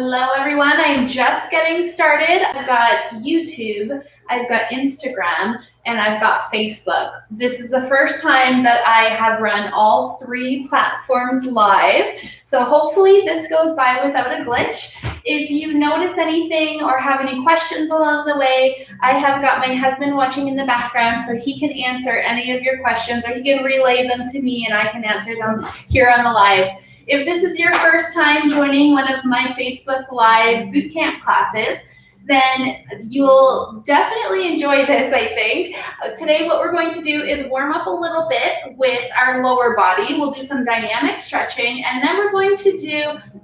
Hello everyone, I'm just getting started. I've got YouTube, I've got Instagram, and I've got Facebook. This is the first time that I have run all three platforms live, so hopefully this goes by without a glitch. If you notice anything or have any questions along the way, I have got my husband watching in the background so he can answer any of your questions, or he can relay them to me and I can answer them here on the live. If this is your first time joining one of my Facebook Live bootcamp classes, then you'll definitely enjoy this, I think. Today what we're going to do is warm up a little bit with our lower body. We'll do some dynamic stretching, and then we're going to do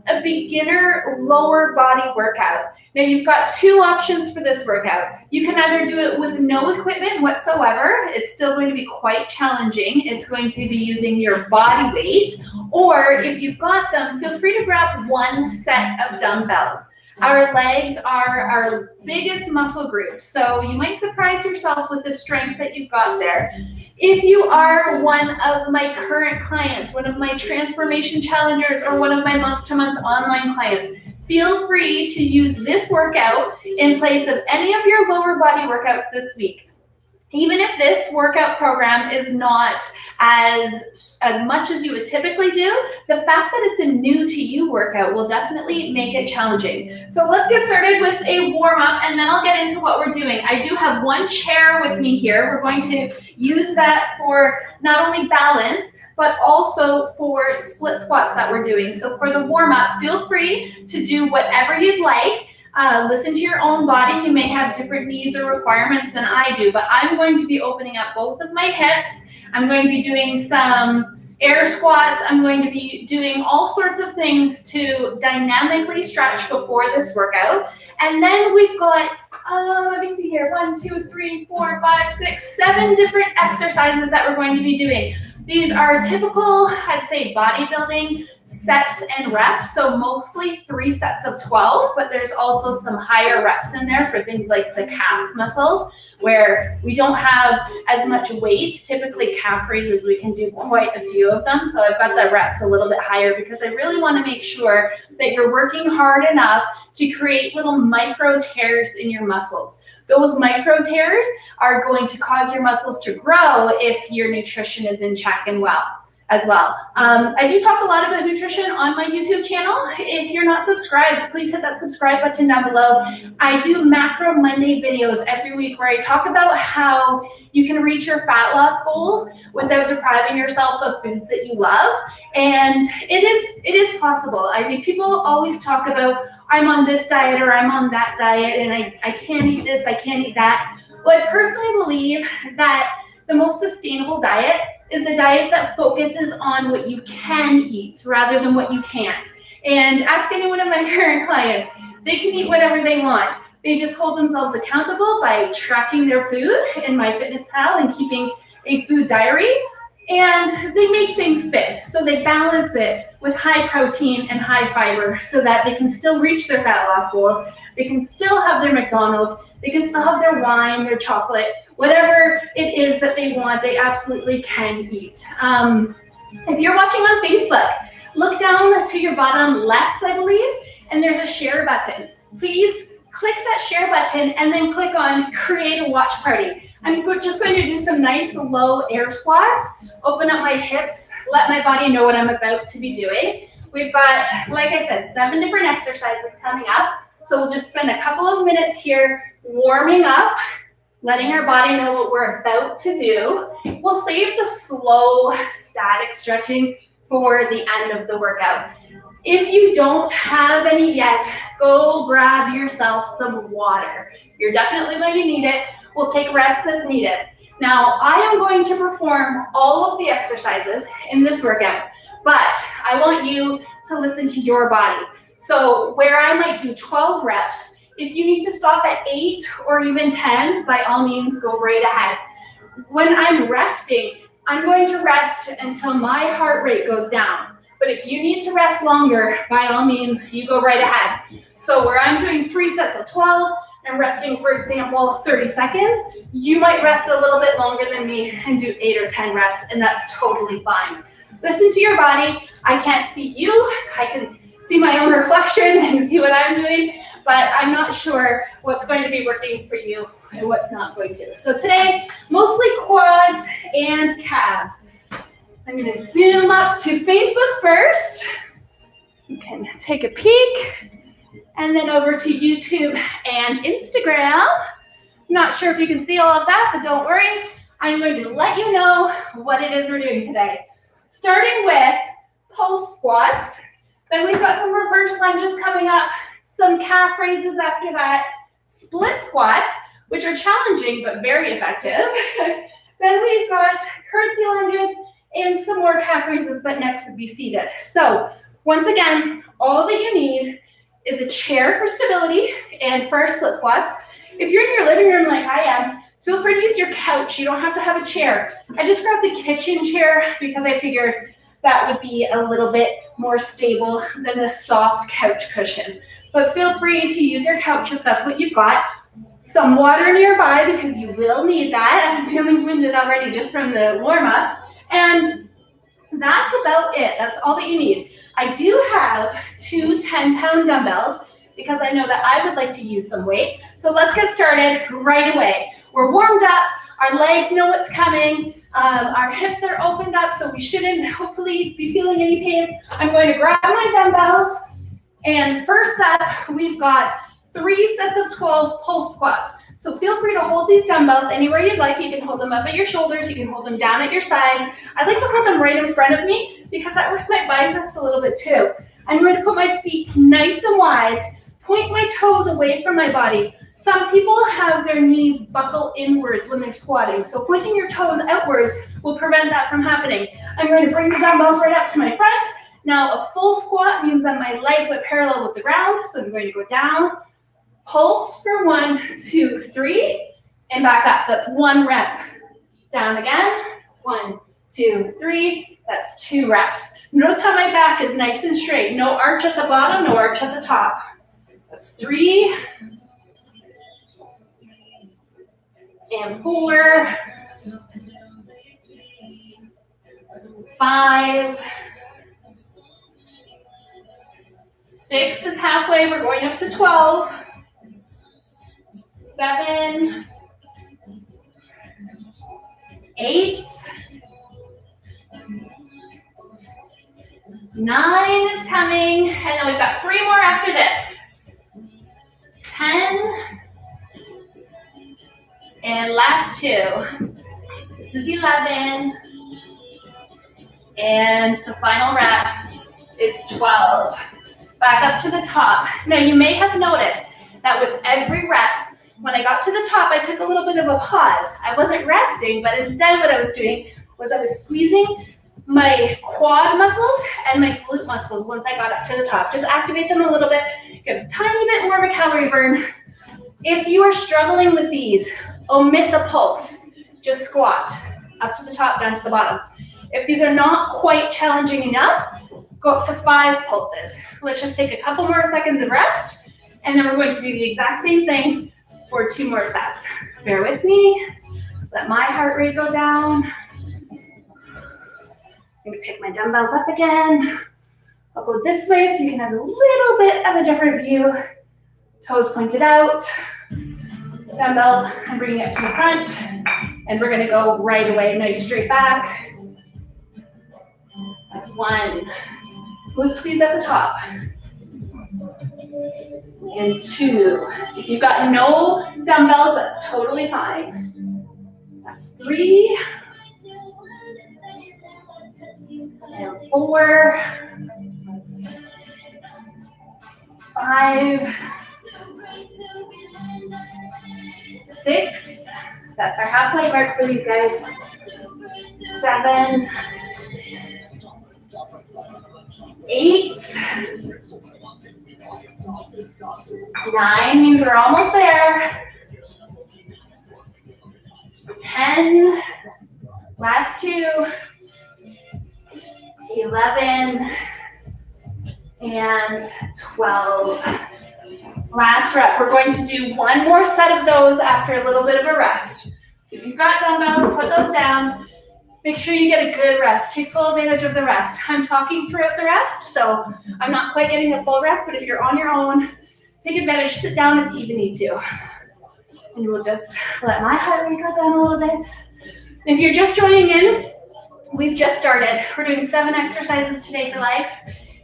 a beginner lower body workout. Now you've got two options for this workout. You can either do it with no equipment whatsoever. It's still going to be quite challenging. It's going to be using your body weight, or if you've got them, feel free to grab one set of dumbbells. Our legs are our biggest muscle group, so you might surprise yourself with the strength that you've got there. If you are one of my current clients, one of my transformation challengers, or one of my month-to-month online clients, feel free to use this workout in place of any of your lower body workouts this week. Even if this workout program is not as much as you would typically do, the fact that it's a new to you workout will definitely make it challenging. So let's get started with a warm up, and then I'll get into what we're doing. I do have one chair with me here. We're going to use that for not only balance, but also for split squats that we're doing. So for the warm up, feel free to do whatever you'd like. Listen to your own body. You may have different needs or requirements than I do, but I'm going to be opening up both of my hips. I'm going to be doing some air squats. I'm going to be doing all sorts of things to dynamically stretch before this workout. And then we've got, let me see here, 1, 2, 3, 4, 5, 6, 7 different exercises that we're going to be doing. These are typical, I'd say, bodybuilding sets and reps, so mostly 3 sets of 12, but there's also some higher reps in there for things like the calf muscles, where we don't have as much weight, typically calf raises, we can do quite a few of them, so I've got the reps a little bit higher because I really want to make sure that you're working hard enough to create little micro tears in your muscles. Those micro tears are going to cause your muscles to grow if your nutrition is in check and well as well. I do talk a lot about nutrition on my YouTube channel. If you're not subscribed, please hit that subscribe button down below. I do Macro Monday videos every week where I talk about how you can reach your fat loss goals without depriving yourself of foods that you love. And it is possible. I mean, people always talk about, I'm on this diet or I'm on that diet and I can't eat this, I can't eat that. Well, I personally believe that the most sustainable diet is the diet that focuses on what you can eat rather than what you can't. And ask any one of my current clients, they can eat whatever they want. They just hold themselves accountable by tracking their food in MyFitnessPal and keeping a food diary. And they make things fit. So they balance it with high protein and high fiber so that they can still reach their fat loss goals. They can still have their McDonald's. They can still have their wine, their chocolate, whatever it is that they want, they absolutely can eat. If you're watching on Facebook, look down to your bottom left, I believe, and there's a share button. Please click that share button and then click on create a watch party. I'm just going to do some nice low air squats, open up my hips, let my body know what I'm about to be doing. We've got, like I said, 7 different exercises coming up. So we'll just spend a couple of minutes here warming up, letting our body know what we're about to do. We'll save the slow static stretching for the end of the workout. If you don't have any yet, go grab yourself some water. You're definitely going to need it. We'll take rests as needed. Now, I am going to perform all of the exercises in this workout, but I want you to listen to your body. So where I might do 12 reps, if you need to stop at 8 or even 10, by all means, go right ahead. When I'm resting, I'm going to rest until my heart rate goes down. But if you need to rest longer, by all means, you go right ahead. So where I'm doing 3 sets of 12, and resting, for example, 30 seconds, you might rest a little bit longer than me and do 8 or 10 reps, and that's totally fine. Listen to your body. I can't see you. I can see my own reflection and see what I'm doing, but I'm not sure what's going to be working for you and what's not going to. So today, mostly quads and calves. I'm going to zoom up to Facebook first. You can take a peek, and then over to YouTube and Instagram. Not sure if you can see all of that, but don't worry. I'm going to let you know what it is we're doing today. Starting with pulse squats. Then we've got some reverse lunges coming up, some calf raises after that, split squats, which are challenging but very effective. Then we've got curtsy lunges and some more calf raises, but next would be seated. So once again, all that you need is a chair for stability and for our split squats. If you're in your living room like I am, feel free to use your couch. You don't have to have a chair. I just grabbed the kitchen chair because I figured that would be a little bit more stable than the soft couch cushion. But feel free to use your couch if that's what you've got. Some water nearby because you will need that. I'm feeling winded already just from the warm up. And that's about it. That's all that you need. I do have 2 10-pound dumbbells because I know that I would like to use some weight. So let's get started right away. We're warmed up. Our legs know what's coming. Our hips are opened up, so we shouldn't hopefully be feeling any pain. I'm going to grab my dumbbells. And first up, we've got 3 sets of 12 pulse squats. So feel free to hold these dumbbells anywhere you'd like. You can hold them up at your shoulders. You can hold them down at your sides. I like to hold them right in front of me because that works my biceps a little bit too. I'm going to put my feet nice and wide, point my toes away from my body. Some people have their knees buckle inwards when they're squatting, so pointing your toes outwards will prevent that from happening. I'm going to bring the dumbbells right up to my front. Now a full squat means that my legs are parallel with the ground, so I'm going to go down, pulse for 1, 2, 3, and back up. That's 1 rep. Down again, 1, 2, 3, that's 2 reps. Notice how my back is nice and straight. No arch at the bottom, no arch at the top. That's 3, and 4, 5, 6 is halfway. We're going up to 12. 7, 8, 9 is coming, and then we've got 3 more after this. 10, and last 2. This is 11, and the final rep is 12. Back up to the top. Now you may have noticed that with every rep, when I got to the top, I took a little bit of a pause. I wasn't resting, but instead what I was doing was I was squeezing my quad muscles and my glute muscles once I got up to the top. Just activate them a little bit, get a tiny bit more of a calorie burn. If you are struggling with these, omit the pulse. Just squat up to the top, down to the bottom. If these are not quite challenging enough, go up to 5 pulses. Let's just take a couple more seconds of rest, and then we're going to do the exact same thing for 2 more sets. Bear with me. Let my heart rate go down. I'm going to pick my dumbbells up again. I'll go this way so you can have a little bit of a different view. Toes pointed out. Dumbbells, I'm bringing it to the front. And we're going to go right away, nice straight back. That's 1. Glute squeeze at the top. And 2. If you've got no dumbbells, that's totally fine. That's 3. And 4. 5. 6. That's our halfway mark for these guys. 7. 8. 9 means we're almost there. 10. Last 2. 11. And 12. Last rep. We're going to do 1 more set of those after a little bit of a rest. So if you've got dumbbells, put those down. Make sure you get a good rest. Take full advantage of the rest. I'm talking throughout the rest, so I'm not quite getting a full rest, but if you're on your own, take advantage, sit down if you even need to. And we'll just let my heart rate go down a little bit. If you're just joining in, we've just started. We're doing 7 exercises today for legs,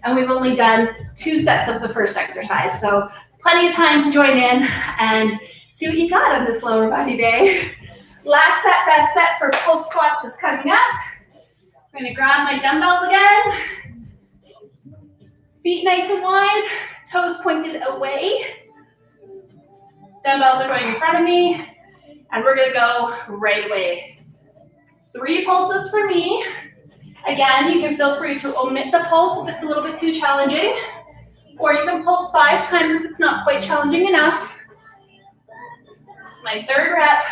and we've only done 2 sets of the first exercise. So plenty of time to join in and see what you got on this lower body day. Last set, best set for pull squats is coming up. I'm gonna grab my dumbbells again. Feet nice and wide, toes pointed away. Dumbbells are going in front of me, and we're gonna go right away. 3 pulses for me. Again, you can feel free to omit the pulse if it's a little bit too challenging, or you can pulse 5 times if it's not quite challenging enough. This is my 3rd rep.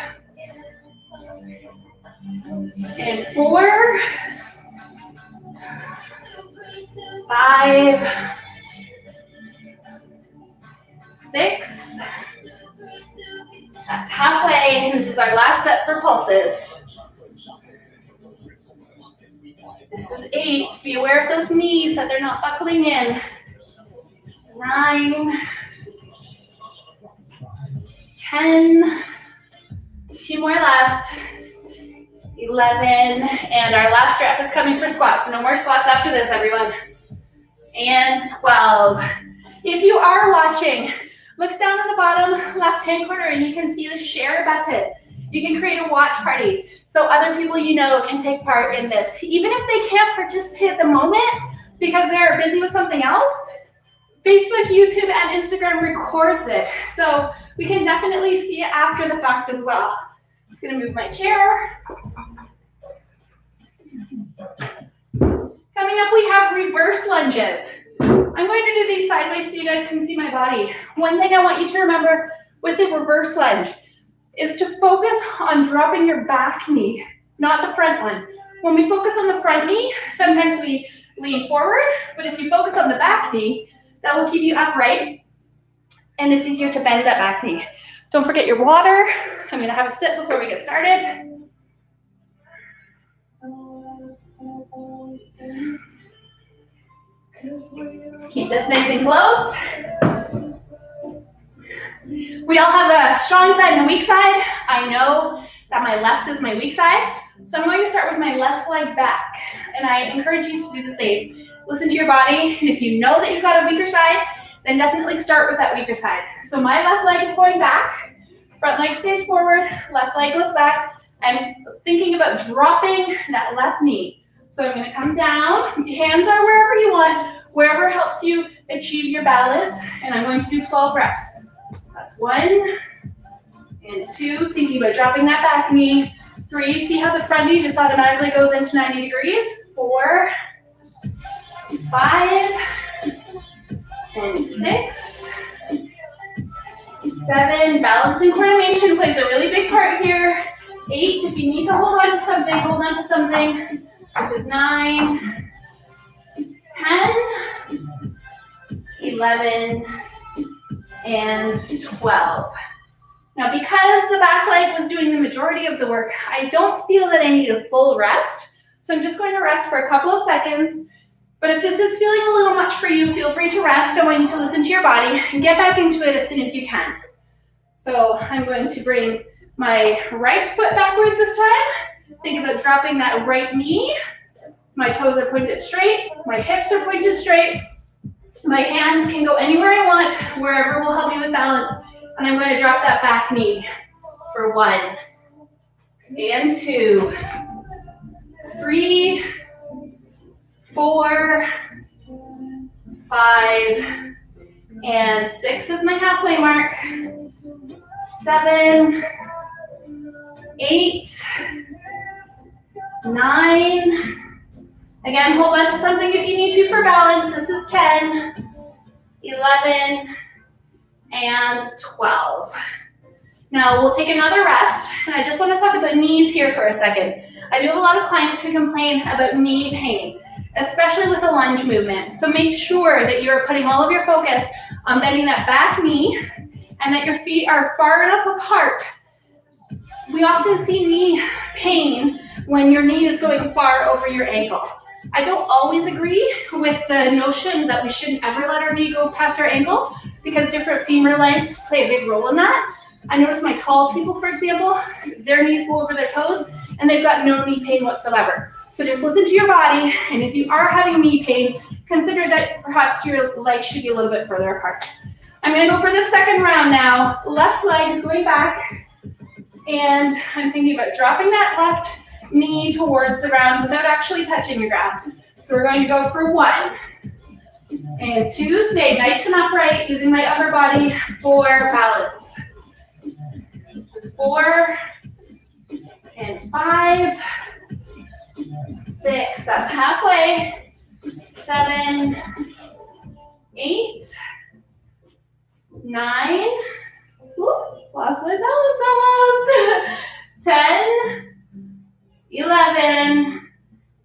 And 4, 5, 6. That's halfway. This is our last set for pulses. This is 8. Be aware of those knees that they're not buckling in. 9, 10. 2 more left. 11, and our last rep is coming for squats. No more squats after this, everyone. And 12. If you are watching, look down at the bottom left-hand corner and you can see the share button. You can create a watch party so other people you know can take part in this. Even if they can't participate at the moment because they're busy with something else, Facebook, YouTube, and Instagram records it. So we can definitely see it after the fact as well. I'm just gonna move my chair. Coming up, we have reverse lunges. I'm going to do these sideways so you guys can see my body. One thing I want you to remember with a reverse lunge is to focus on dropping your back knee, not the front one. When we focus on the front knee, sometimes we lean forward, but if you focus on the back knee, that will keep you upright, and it's easier to bend that back knee. Don't forget your water. I'm gonna have a sip before we get started. Keep this nice and close. We all have a strong side and a weak side. I know that my left is my weak side, so I'm going to start with my left leg back, and I encourage you to do the same. Listen to your body, and if you know that you've got a weaker side, then definitely start with that weaker side. So my left leg is going back, front leg stays forward, left leg goes back. I'm thinking about dropping that left knee. So I'm gonna come down, hands are wherever you want, wherever helps you achieve your balance, and I'm going to do 12 reps. That's 1 and 2, thinking about dropping that back knee. 3, see how the front knee just automatically goes into 90 degrees. 4, 5, and 6, 7. Balance and coordination plays a really big part here. 8, if you need to hold on to something, hold on to something. This is 9, 10, 11, and 12. Now, because the back leg was doing the majority of the work, I don't feel that I need a full rest. So I'm just going to rest for a couple of seconds. But if this is feeling a little much for you, feel free to rest. I want you to listen to your body and get back into it as soon as you can. So I'm going to bring my right foot backwards this time. Think about dropping that right knee. My toes are pointed straight. My hips are pointed straight. My hands can go anywhere I want, wherever will help me with balance. And I'm going to drop that back knee for 1 and 2, 3, 4, 5, and 6 is my halfway mark. 7, 8, 9. Again, hold on to something if you need to for balance. This is 10, 11, and 12. Now we'll take another rest, and I just want to talk about knees here for a second. I do have a lot of clients who complain about knee pain, especially with the lunge movement. So make sure that you're putting all of your focus on bending that back knee and that your feet are far enough apart. We often see knee pain when your knee is going far over your ankle. I don't always agree with the notion that we shouldn't ever let our knee go past our ankle because different femur lengths play a big role in that. I notice my tall people, for example, their knees go over their toes and they've got no knee pain whatsoever. So just listen to your body, and if you are having knee pain, consider that perhaps your legs should be a little bit further apart. I'm gonna go for the second round now. Left leg is going back, and I'm thinking about dropping that left knee towards the ground without actually touching the ground. So we're going to go for 1 and 2, stay nice and upright, using my upper body for balance. This is 4 and 5, 6, that's halfway, 7, 8, 9, lost my balance almost, 10, 11,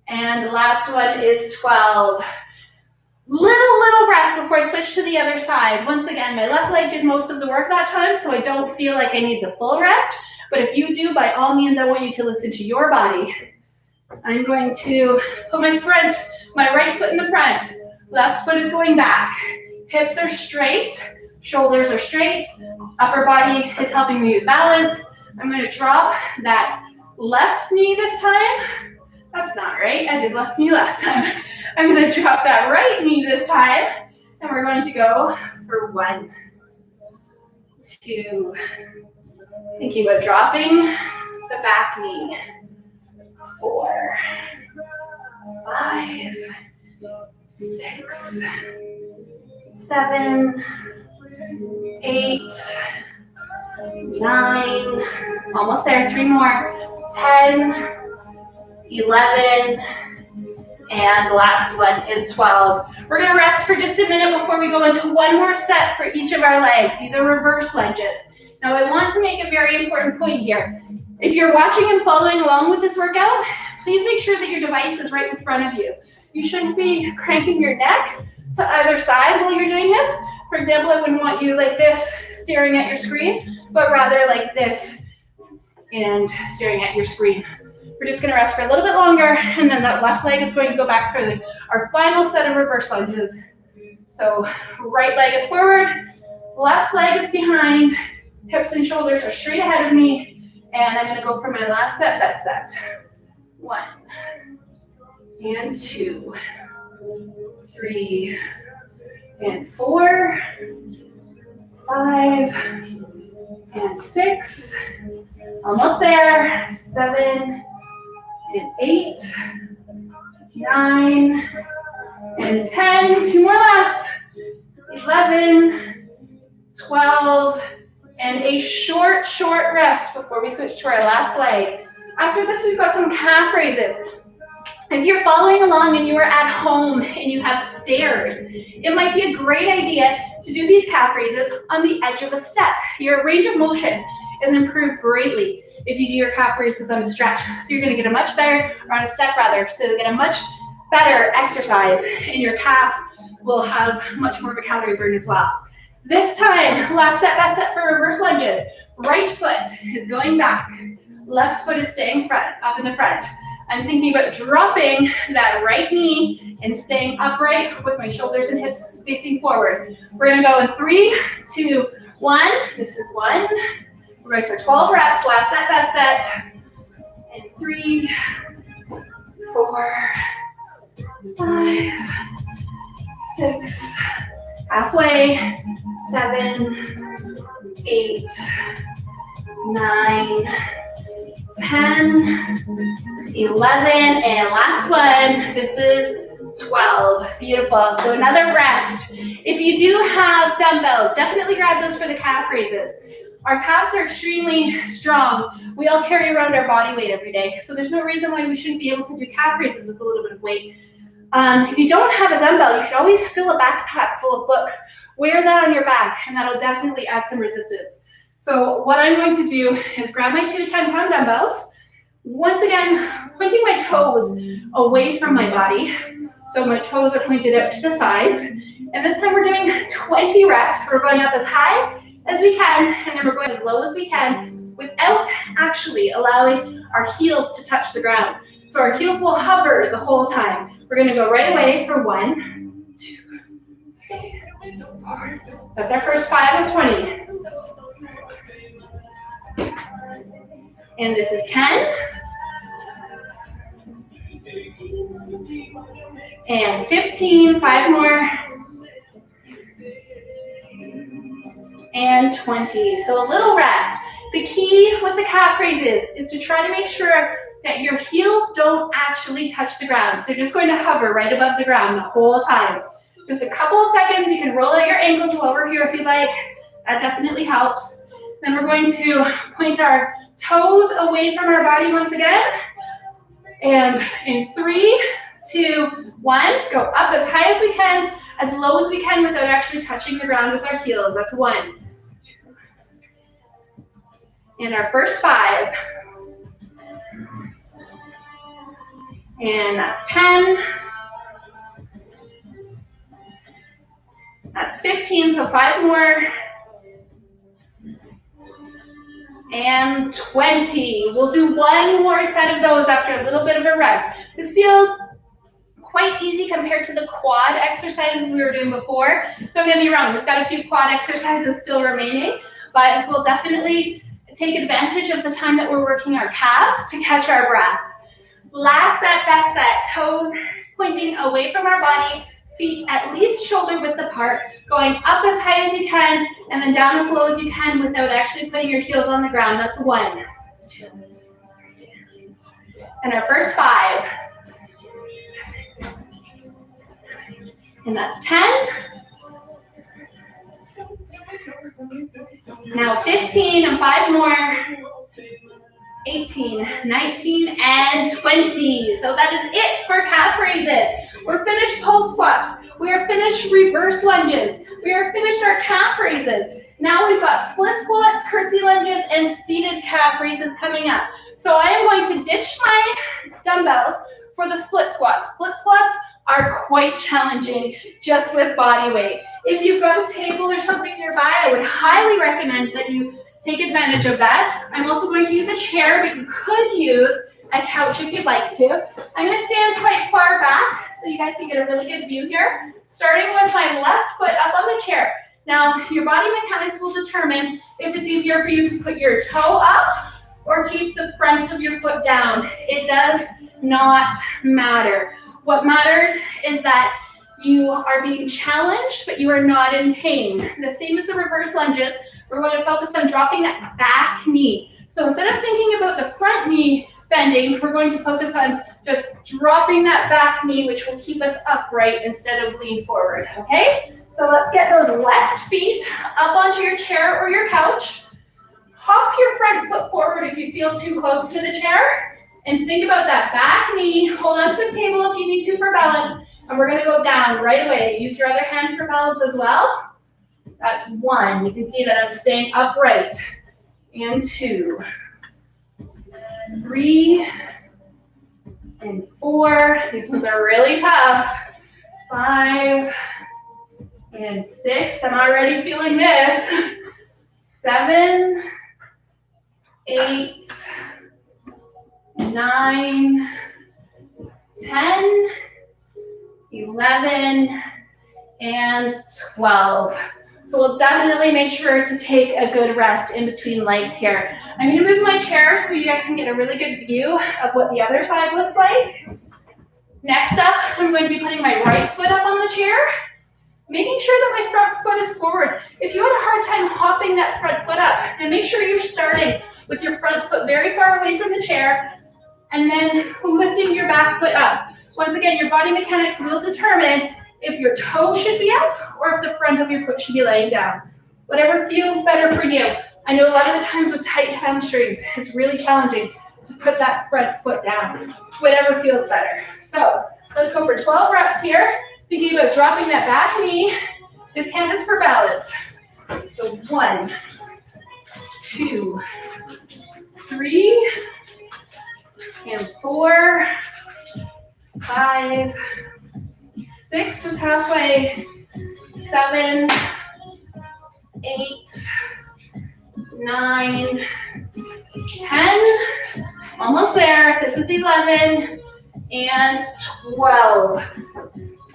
and the last one is 12. Little rest before I switch to the other side. Once again, my left leg did most of the work that time, so I don't feel like I need the full rest. But if you do, by all means, I want you to listen to your body. I'm going to put my right foot in the front. Left foot is going back. Hips are straight, shoulders are straight, upper body is helping me with balance. I'm going to drop that left knee this time. That's not right, I did left knee last time. I'm going to drop that right knee this time, and we're going to go for 1, 2, thinking about dropping the back knee, 4, 5, 6, 7, 8, 9, almost there, 3 more, 10, 11, and the last one is 12. We're gonna rest for just a minute before we go into one more set for each of our legs. These are reverse lunges. Now I want to make a very important point here. If you're watching and following along with this workout, please make sure that your device is right in front of you. You shouldn't be cranking your neck to either side while you're doing this. For example, I wouldn't want you like this, staring at your screen, but rather like this and staring at your screen. We're just gonna rest for a little bit longer, and then that left leg is going to go back for our final set of reverse lunges. So right leg is forward, left leg is behind, hips and shoulders are straight ahead of me, and I'm gonna go for my last set, best set. 1 and 2, 3 and 4, 5 and 6, almost there, 7 and 8, 9 and 10, 2 more left, 11, 12, and a short rest before we switch to our last leg. After this, we've got some calf raises. If you're following along and you are at home and you have stairs, it might be a great idea to do these calf raises on the edge of a step. Your range of motion is improved greatly if you do your calf raises on a stretch. So you're gonna get a much better, or on a step rather, so you'll get a much better exercise, and your calf will have much more of a calorie burn as well. This time, last set, best set for reverse lunges. Right foot is going back, left foot is staying up in the front. I'm thinking about dropping that right knee and staying upright with my shoulders and hips facing forward. We're gonna go in 3, 2, 1. This is 1. We're going for 12 reps, last set, best set. And 3, 4, 5, 6, halfway, 7, 8, 9, 10, 11, and last one, this is 12. Beautiful. So another rest. If you do have dumbbells, definitely grab those for the calf raises. Our calves are extremely strong. We all carry around our body weight every day, so there's no reason why we shouldn't be able to do calf raises with a little bit of weight. If you don't have a dumbbell, you can always fill a backpack full of books. Wear that on your back, and that'll definitely add some resistance. So what I'm going to do is grab my 2 10-pound dumbbells. Once again, pointing my toes away from my body. So my toes are pointed out to the sides. And this time we're doing 20 reps. We're going up as high as we can, and then we're going as low as we can without actually allowing our heels to touch the ground. So our heels will hover the whole time. We're gonna go right away for 1, 2, 3, 4. That's our first 5 of 20. And this is 10. And 15, 5 more. And 20. So a little rest. The key with the calf raises is to try to make sure that your heels don't actually touch the ground. They're just going to hover right above the ground the whole time. Just a couple of seconds. You can roll out your ankles over here if you'd like. That definitely helps. Then we're going to point our toes away from our body once again. And in 3, 2, 1, go up as high as we can, as low as we can without actually touching the ground with our heels. That's 1. And our first 5. And that's 10. That's 15, so 5 more. And 20. We'll do 1 more set of those after a little bit of a rest. This feels quite easy compared to the quad exercises we were doing before. Don't get me wrong, we've got a few quad exercises still remaining, but we'll definitely take advantage of the time that we're working our calves to catch our breath. Last set, best set. Toes pointing away from our body, feet at least shoulder width apart, going up as high as you can, and then down as low as you can without actually putting your heels on the ground. That's 1, 2, 3. And our first 5. 7, 8, and that's 10. Now 15 and 5 more. 18, 19, and 20. So that is it for calf raises. We're finished pulse squats. We are finished reverse lunges. We are finished our calf raises. Now we've got split squats, curtsy lunges, and seated calf raises coming up. So I am going to ditch my dumbbells for the split squats. Split squats are quite challenging just with body weight. If you've got a table or something nearby, I would highly recommend that you take advantage of that. I'm also going to use a chair, but you could use a couch if you'd like to. I'm going to stand quite far back so you guys can get a really good view here. Starting with my left foot up on the chair. Now, your body mechanics will determine if it's easier for you to put your toe up or keep the front of your foot down. It does not matter. What matters is that you are being challenged, but you are not in pain. The same as the reverse lunges, we're going to focus on dropping that back knee. So instead of thinking about the front knee bending, we're going to focus on just dropping that back knee, which will keep us upright instead of lean forward, okay? So let's get those left feet up onto your chair or your couch. Hop your front foot forward if you feel too close to the chair. And think about that back knee. Hold on to a table if you need to for balance. And we're gonna go down right away. Use your other hand for balance as well. That's 1. You can see that I'm staying upright. And 2, 3, and 4. These ones are really tough. 5, and 6. I'm already feeling this. 7, 8, 9, 10, 11, and 12. So we'll definitely make sure to take a good rest in between legs here. I'm going to move my chair so you guys can get a really good view of what the other side looks like. Next up, I'm going to be putting my right foot up on the chair, making sure that my front foot is forward. If you had a hard time hopping that front foot up, then make sure you're starting with your front foot very far away from the chair and then lifting your back foot up. Once again, your body mechanics will determine if your toe should be up or if the front of your foot should be laying down. Whatever feels better for you. I know a lot of the times with tight hamstrings, it's really challenging to put that front foot down. Whatever feels better. So let's go for 12 reps here. Thinking about dropping that back knee. This hand is for balance. So 1, 2, 3, and 4, 5, 6 is halfway, 7, 8, 9, 10, almost there. This is 11 and 12.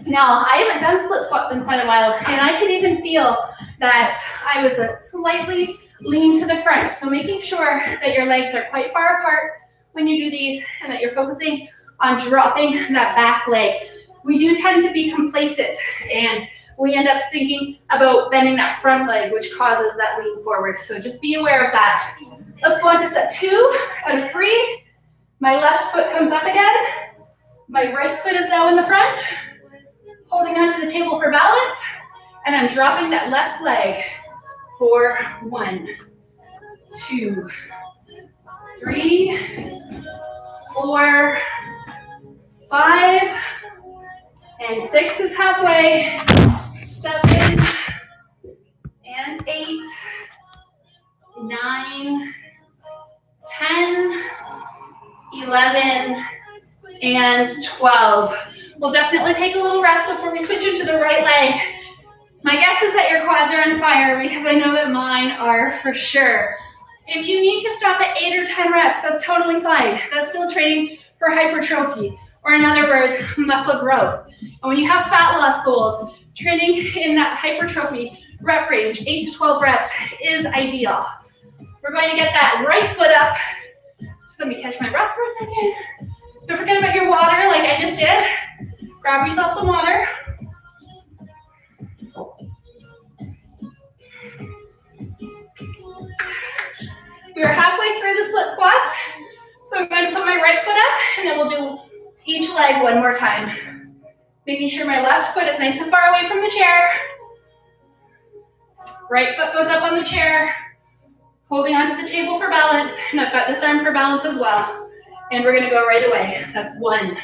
Now, I haven't done split squats in quite a while, and I can even feel that I was slightly lean to the front. So making sure that your legs are quite far apart when you do these and that you're focusing on dropping that back leg. We do tend to be complacent, and we end up thinking about bending that front leg, which causes that lean forward. So just be aware of that. Let's go on to set 2 out of 3. My left foot comes up again. My right foot is now in the front, holding onto the table for balance, and I'm dropping that left leg for 1, 2, 3, 4, 5, and 6 is halfway, 7, and 8, 9, 10, 11, and 12. We'll definitely take a little rest before we switch into the right leg. My guess is that your quads are on fire because I know that mine are for sure. If you need to stop at 8 or 10 reps, that's totally fine. That's still training for hypertrophy, or in other words, muscle growth. And when you have fat loss goals, training in that hypertrophy rep range, 8 to 12 reps, is ideal. We're going to get that right foot up. So let me catch my breath for a second. Don't forget about your water like I just did. Grab yourself some water. We are halfway through the split squats. So I'm going to put my right foot up, and then we'll do each leg one more time. Making sure my left foot is nice and far away from the chair. Right foot goes up on the chair, holding onto the table for balance, and I've got this arm for balance as well. And we're gonna go right away. That's 1,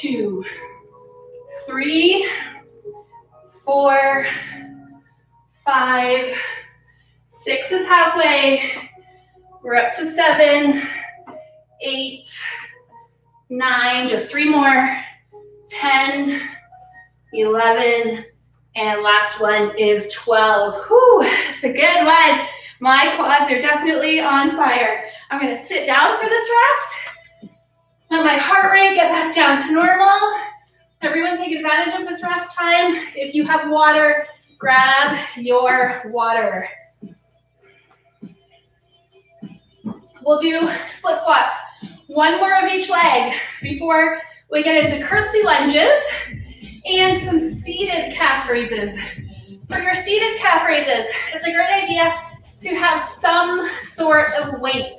2, 3, 4, 5, 6 is halfway. We're up to 7, 8, 9, just 3 more, 10, 11, and last one is 12. Whew, it's a good one. My quads are definitely on fire. I'm gonna sit down for this rest. Let my heart rate get back down to normal. Everyone take advantage of this rest time. If you have water, grab your water. We'll do split squats. 1 more of each leg before we get into curtsy lunges and some seated calf raises. For your seated calf raises, it's a great idea to have some sort of weight.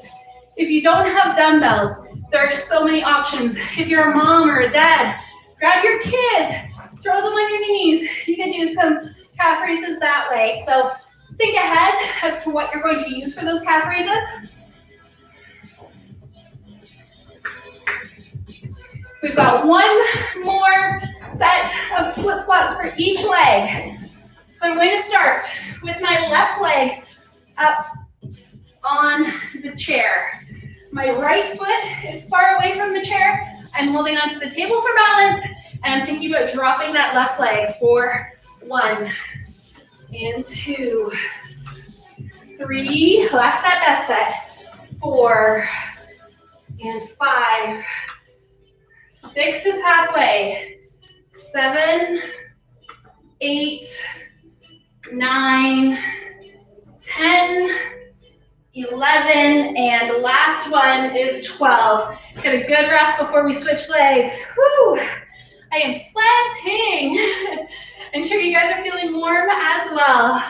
If you don't have dumbbells, there are so many options. If you're a mom or a dad, grab your kid, throw them on your knees. You can do some calf raises that way. So think ahead as to what you're going to use for those calf raises. We've got 1 more set of split squats for each leg. So I'm going to start with my left leg up on the chair. My right foot is far away from the chair. I'm holding onto the table for balance, and I'm thinking about dropping that left leg for 1 and 2, 3, last set, best set, 4 and 5, 6 is halfway, 7, 8, 9, 10, 11, and last one is 12. Get a good rest before we switch legs. Whew, I am sweating. I'm sure you guys are feeling warm as well.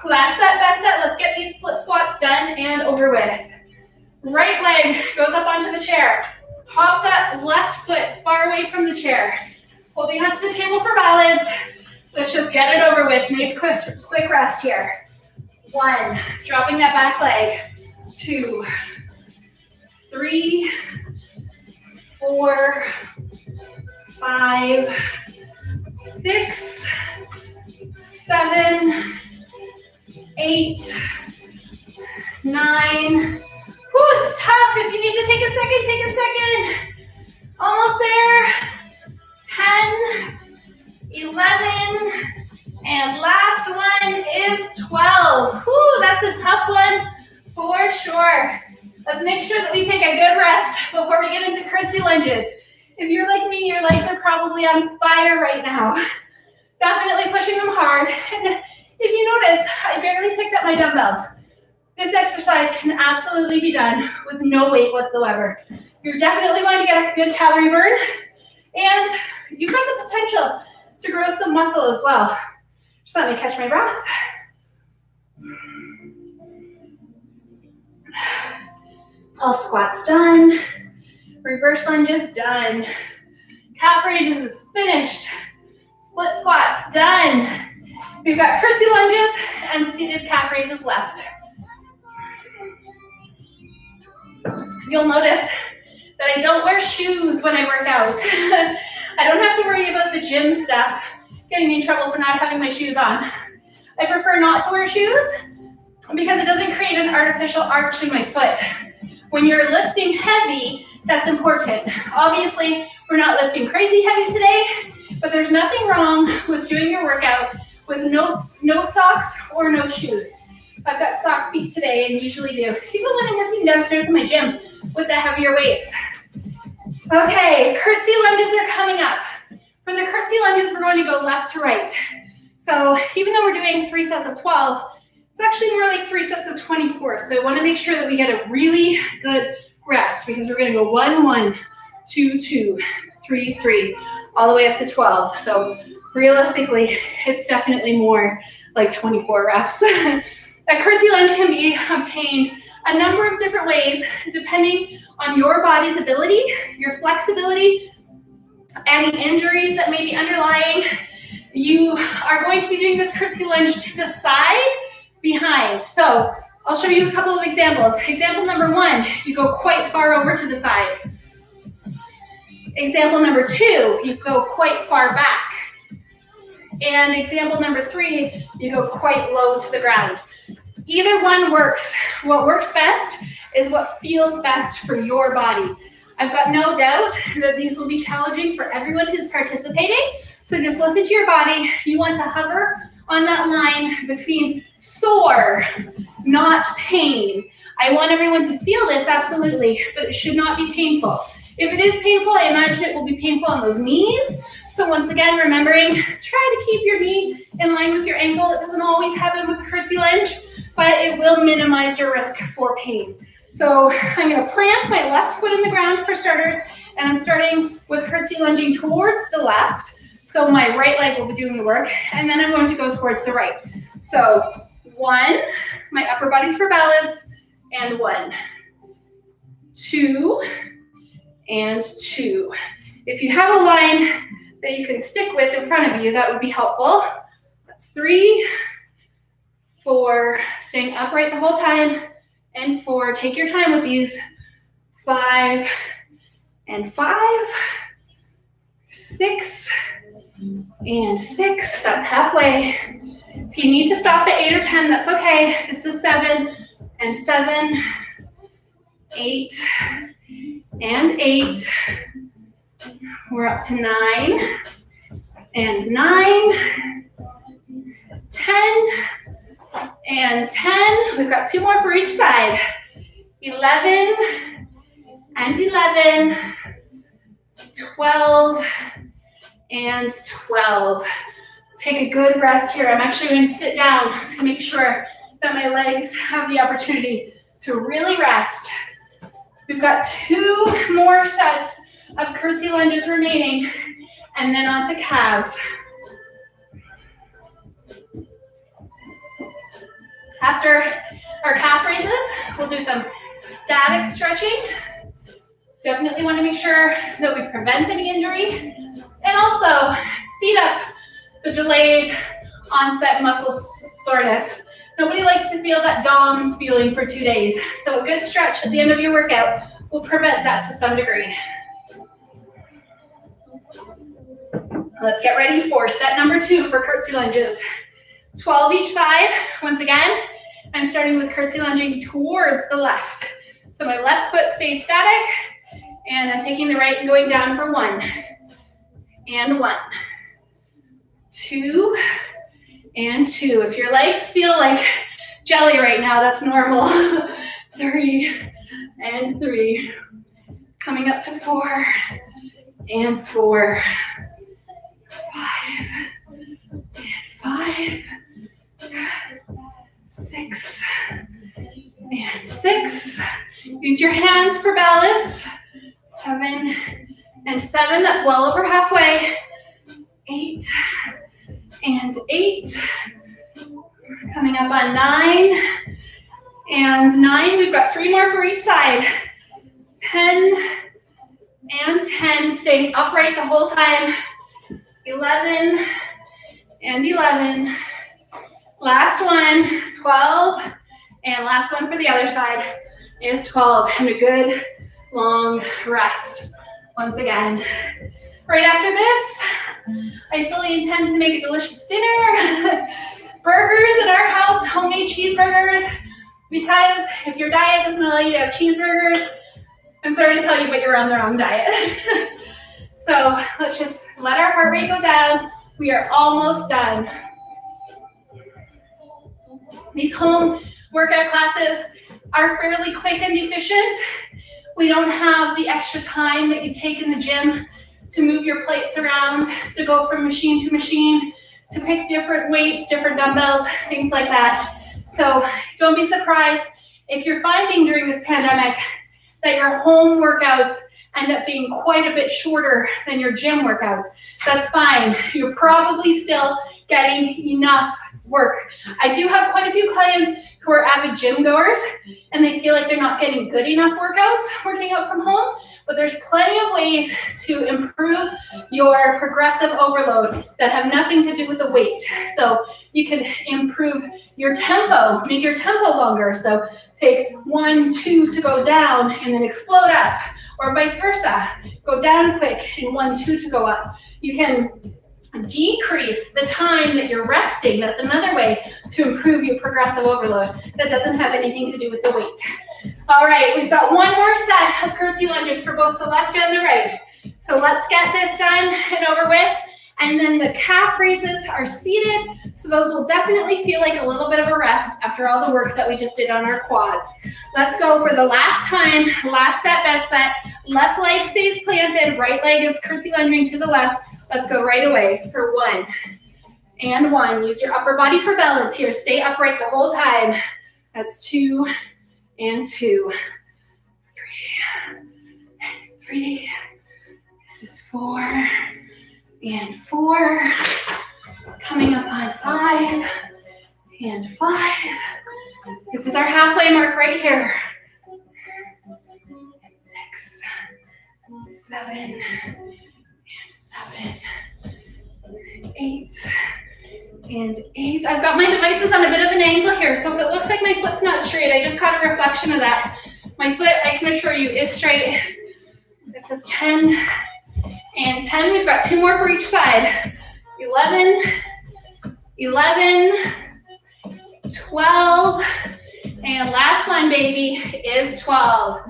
Last set, best set. Let's get these split squats done and over with. Right leg goes up onto the chair. Hop that left foot far away from the chair. Holding onto the table for balance. Let's just get it over with. Nice quick rest here. 1, dropping that back leg. 2, 3, 4, 5, 6, 7, 8, 9. Ooh, it's tough. If you need to take a second, take a second. Almost there. 10, 11, and last one is 12. Ooh, that's a tough one for Let's make sure that we take a good rest before we get into curtsy lunges. If you're like me, your legs are probably on fire right now. Definitely pushing them hard. And if you notice, I barely picked up my dumbbells. This exercise can absolutely be done with no weight whatsoever. You're definitely going to get a good calorie burn, and you've got the potential to grow some muscle as well. Just let me catch my breath. Pulse squats done. Reverse lunges done. Calf raises is finished. Split squats done. We've got curtsy lunges and seated calf raises left. You'll notice that I don't wear shoes when I work out. I don't have to worry about the gym stuff getting me in trouble for not having my shoes on. I prefer not to wear shoes because it doesn't create an artificial arch in my foot. When you're lifting heavy, that's important. Obviously, we're not lifting crazy heavy today, but there's nothing wrong with doing your workout with no socks or no shoes. I've got sock feet today and usually do, even when I'm working downstairs in my gym with the heavier weights. Okay, curtsy lunges are coming up. For the curtsy lunges, we're going to go left to right. So even though we're doing 3 sets of 12, it's actually more like 3 sets of 24. So I want to make sure that we get a really good rest because we're going to go 1, 1, 2, 2, 3, 3, all the way up to 12. So realistically, it's definitely more like 24 reps. A curtsy lunge can be obtained a number of different ways depending on your body's ability, your flexibility, any injuries that may be underlying. You are going to be doing this curtsy lunge to the side, behind. So I'll show you a couple of examples. Example number 1, you go quite far over to the side. Example number 2, you go quite far back. And example number 3, you go quite low to the ground. Either one works. What works best is what feels best for your body. I've got no doubt that these will be challenging for everyone who's participating. So just listen to your body. You want to hover on that line between sore, not pain. I want everyone to feel this, absolutely, but it should not be painful. If it is painful, I imagine it will be painful on those knees. So once again, remembering, try to keep your knee in line with your ankle. It doesn't always happen with a curtsy lunge, but it will minimize your risk for pain. So I'm going to plant my left foot in the ground for starters, and I'm starting with curtsy lunging towards the left. So my right leg will be doing the work, and then I'm going to go towards the right. So 1, my upper body's for balance, and 1, 2, and 2. If you have a line that you can stick with in front of you, that would be helpful. That's 3, 4, staying upright the whole time, and 4, take your time with these, 5, and 5, 6, and 6, that's halfway. If you need to stop at 8 or 10, that's okay. This is 7, and 7, 8, and 8. We're up to 9, and 9, 10, and 10. We've got 2 more for each side. 11, and 11, 12, and 12. Take a good rest here. I'm actually going to sit down to make sure that my legs have the opportunity to really rest. We've got 2 more sets of curtsy lunges remaining, and then on to calves. After our calf raises, we'll do some static stretching. Definitely want to make sure that we prevent any injury, and also speed up the delayed onset muscle soreness. Nobody likes to feel that DOMS feeling for 2 days, so a good stretch at the end of your workout will prevent that to some degree. Let's get ready for set number 2 for curtsy lunges. 12 each side. Once again, I'm starting with curtsy lunging towards the left. So my left foot stays static, and I'm taking the right and going down for 1, and 1, 2, and 2. If your legs feel like jelly right now, that's normal. 3, and 3. Coming up to 4 and 4. 5 and 5. 6 and 6. Use your hands for balance. 7 and 7. That's well over halfway. 8 and 8. Coming up on 9 and 9. We've got 3 more for each side. 10 and 10. Staying upright the whole time. 11 and 11. Last one, 12. And last one for the other side is 12. And a good long rest. Once again. Right after this, I fully intend to make a delicious dinner. Burgers in our house, homemade cheeseburgers. Because if your diet doesn't allow you to have cheeseburgers, I'm sorry to tell you, but you're on the wrong diet. So let's just let our heart rate go down. We are almost done. These home workout classes are fairly quick and efficient. We don't have the extra time that you take in the gym to move your plates around, to go from machine to machine, to pick different weights, different dumbbells, things like that. So don't be surprised if you're finding during this pandemic that your home workouts end up being quite a bit shorter than your gym workouts. That's fine. You're probably still getting enough work. I do have quite a few clients who are avid gym goers and they feel like they're not getting good enough workouts working out from home, but there's plenty of ways to improve your progressive overload that have nothing to do with the weight. So you can improve your tempo, make your tempo longer. So take 1, 2 to go down and then explode up, or vice versa. Go down quick and 1, 2 to go up. You can decrease the time that you're resting. That's another way to improve your progressive overload that doesn't have anything to do with the weight. All right, we've got one more set of curtsy lunges for both the left and the right. So let's get this done and over with. And then the calf raises are seated, so those will definitely feel like a little bit of a rest after all the work that we just did on our quads. Let's go for the last time, last set, best set. Left leg stays planted, right leg is curtsy lunging to the left. Let's go right away for 1 and 1. Use your upper body for balance here. Stay upright the whole time. That's 2 and 2. 3 and 3. This is 4 and 4. Coming up on 5 and 5. This is our halfway mark right here. 6, 7, 7, 8, and 8. I've got my devices on a bit of an angle here, so if it looks like my foot's not straight, I just caught a reflection of that. My foot, I can assure you, is straight. This is 10 and 10. We've got 2 more for each side. 11, 11, 12, and last one, baby, is 12.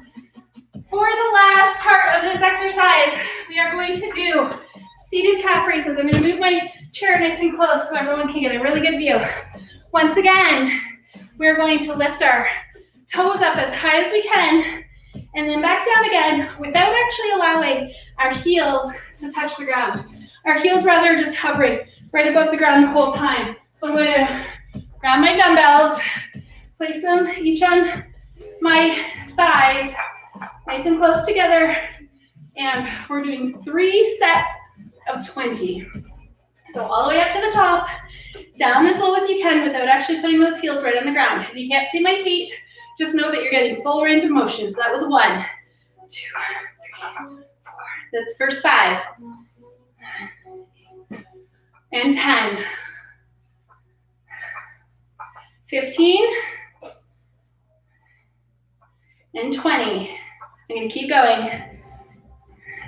For the last part of this exercise, we are going to do seated calf raises. I'm going to move my chair nice and close so everyone can get a really good view. Once again, we're going to lift our toes up as high as we can and then back down again without actually allowing our heels to touch the ground. Our heels rather just hovering right above the ground the whole time. So I'm going to grab my dumbbells, place them each on my thighs, nice and close together, and we're doing 3 sets of 20. So all the way up to the top, down as low as you can without actually putting those heels right on the ground. If you can't see my feet, just know that you're getting full range of motion. So that was 1, 2, 3, 4. That's first 5. And 10. 15. And 20. I'm going to keep going.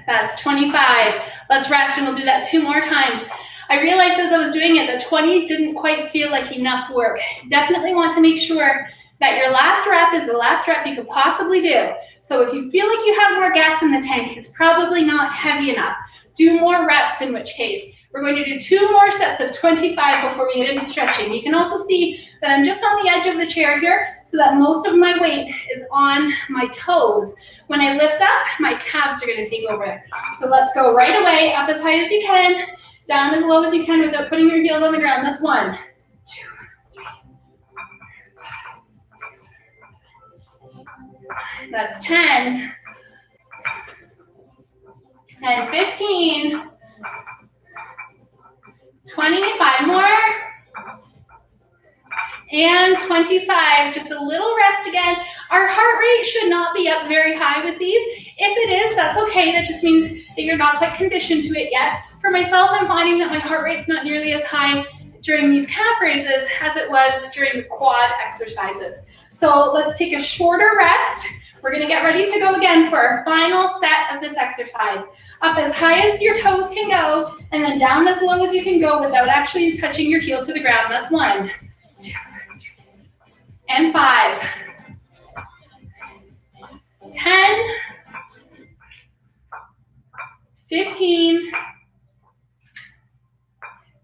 That's 25. Let's rest and we'll do that 2 more times. I realized as I was doing it that 20 didn't quite feel like enough work. Definitely want to make sure that your last rep is the last rep you could possibly do. So if you feel like you have more gas in the tank, it's probably not heavy enough. Do more reps, in which case. We're going to do 2 more sets of 25 before we get into stretching. You can also see that I'm just on the edge of the chair here so that most of my weight is on my toes. When I lift up, my calves are going to take over. So let's go right away, up as high as you can, down as low as you can without putting your heels on the ground. That's 1, 2, 3, 4, 5, 6, 7, 8. That's 10. And 15. 25 more. And 25, just a little rest again. Our heart rate should not be up very high with these. If it is, that's okay. That just means that you're not quite conditioned to it yet. For myself, I'm finding that my heart rate's not nearly as high during these calf raises as it was during the quad exercises. So let's take a shorter rest. We're gonna get ready to go again for our final set of this exercise. Up as high as your toes can go, and then down as low as you can go without actually touching your heel to the ground. That's 1, 2, and 5, 10, 15,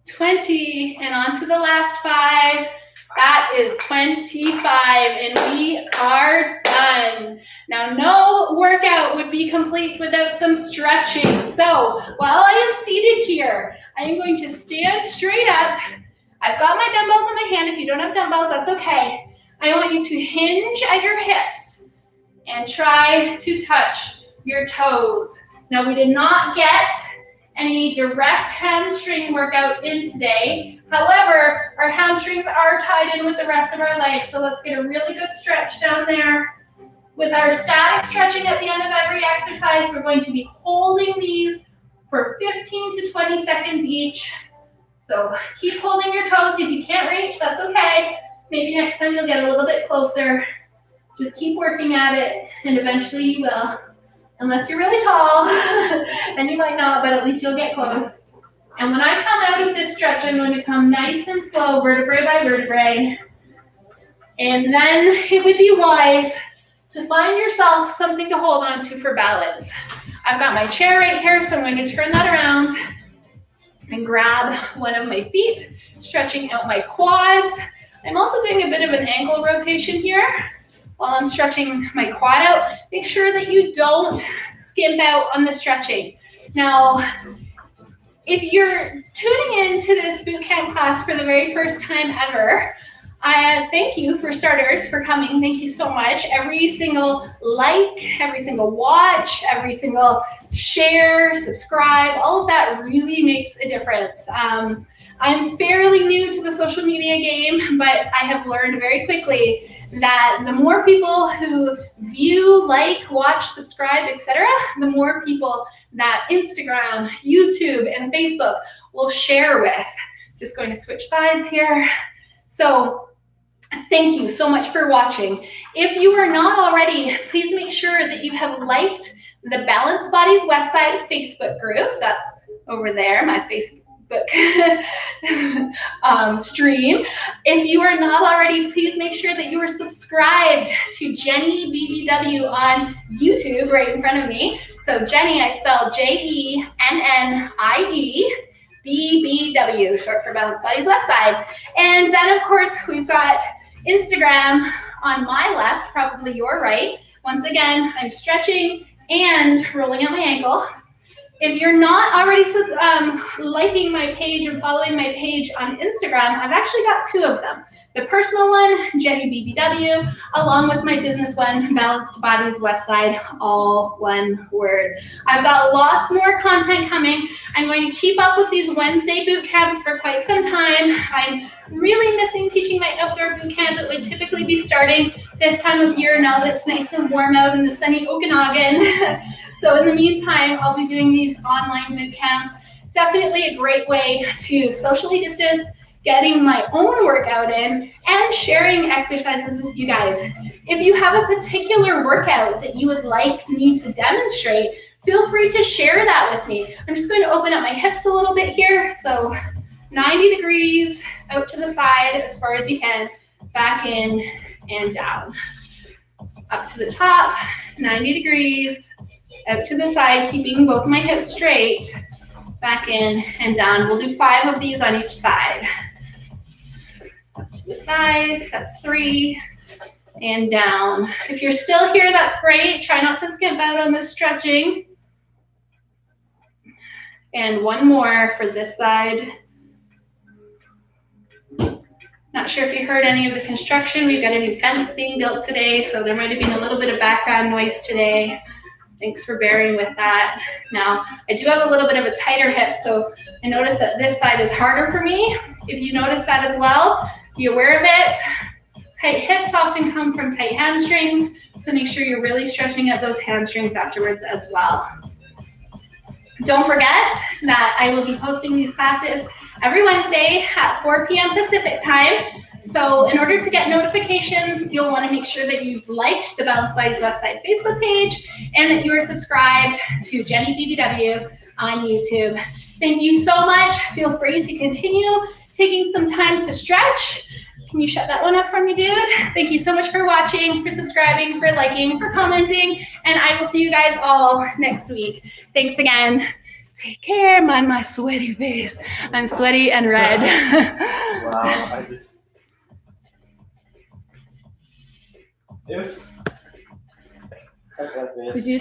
20, and on to the last 5. That is 25, and we are done. Now, no workout would be complete without some stretching. So while I am seated here, I am going to stand straight up. I've got my dumbbells in my hand. If you don't have dumbbells, that's okay. I want you to hinge at your hips and try to touch your toes. Now, we did not get any direct hamstring workout in today. However, our hamstrings are tied in with the rest of our legs, so let's get a really good stretch down there. With our static stretching at the end of every exercise, we're going to be holding these for 15 to 20 seconds each. So keep holding your toes. If you can't reach, that's okay. Maybe next time you'll get a little bit closer. Just keep working at it, and eventually you will. Unless you're really tall, then you might not, but at least you'll get close. And when I come out of this stretch, I'm going to come nice and slow, vertebrae by vertebrae. And then it would be wise to find yourself something to hold on to for balance. I've got my chair right here, so I'm going to turn that around and grab one of my feet, stretching out my quads. I'm also doing a bit of an ankle rotation here. While I'm stretching my quad out, make sure that you don't skimp out on the stretching. Now, if you're tuning into this bootcamp class for the very first time ever, I thank you for starters for coming. Thank you so much. Every single like, every single watch, every single share, subscribe, all of that really makes a difference. I'm fairly new to the social media game, but I have learned very quickly that the more people who view, like, watch, subscribe, etc., the more people that Instagram, YouTube, and Facebook will share with. Just going to switch sides here. So thank you so much for watching. If you are not already, please make sure that you have liked the Balanced Bodies Westside Facebook group. That's over there, my Facebook stream. If you are not already, please make sure that you are subscribed to Jennie BBW on YouTube right in front of me. So Jennie, I spelled Jennie BBW, short for Balanced Bodies Westside. And then of course we've got Instagram on my left, probably your right. Once again, I'm stretching and rolling out my ankle. If you're not already liking my page and following my page on Instagram, I've actually got 2 of them. The personal one, Jennie BBW, along with my business one, Balanced Bodies Westside, all one word. I've got lots more content coming. I'm going to keep up with these Wednesday boot camps for quite some time. I'm really missing teaching my outdoor boot camp. It would typically be starting this time of year now that it's nice and warm out in the sunny Okanagan. So in the meantime, I'll be doing these online boot camps. Definitely a great way to socially distance, getting my own workout in, and sharing exercises with you guys. If you have a particular workout that you would like me to demonstrate, feel free to share that with me. I'm just going to open up my hips a little bit here. So 90 degrees out to the side as far as you can, back in and down. Up to the top, 90 degrees, out to the side, keeping both my hips straight, back in, and down. We'll do 5 of these on each side. Up to the side, that's 3, and down. If you're still here, that's great. Try not to skip out on the stretching. And 1 more for this side. Not sure if you heard any of the construction. We've got a new fence being built today, so there might have been a little bit of background noise today. Thanks for bearing with that. Now, I do have a little bit of a tighter hip, so I notice that this side is harder for me. If you notice that as well, be aware of it. Tight hips often come from tight hamstrings, so make sure you're really stretching out those hamstrings afterwards as well. Don't forget that I will be posting these classes every Wednesday at 4 p.m. Pacific time. So in order to get notifications, you'll want to make sure that you've liked the Balanced Bodies Westside Facebook page and that you are subscribed to Jennie BBW on YouTube. Thank you so much. Feel free to continue taking some time to stretch. Can you shut that one up for me, dude? Thank you so much for watching, for subscribing, for liking, for commenting, and I will see you guys all next week. Thanks again. Take care. Mind my sweaty face. I'm sweaty and red. Wow, Oops. Did you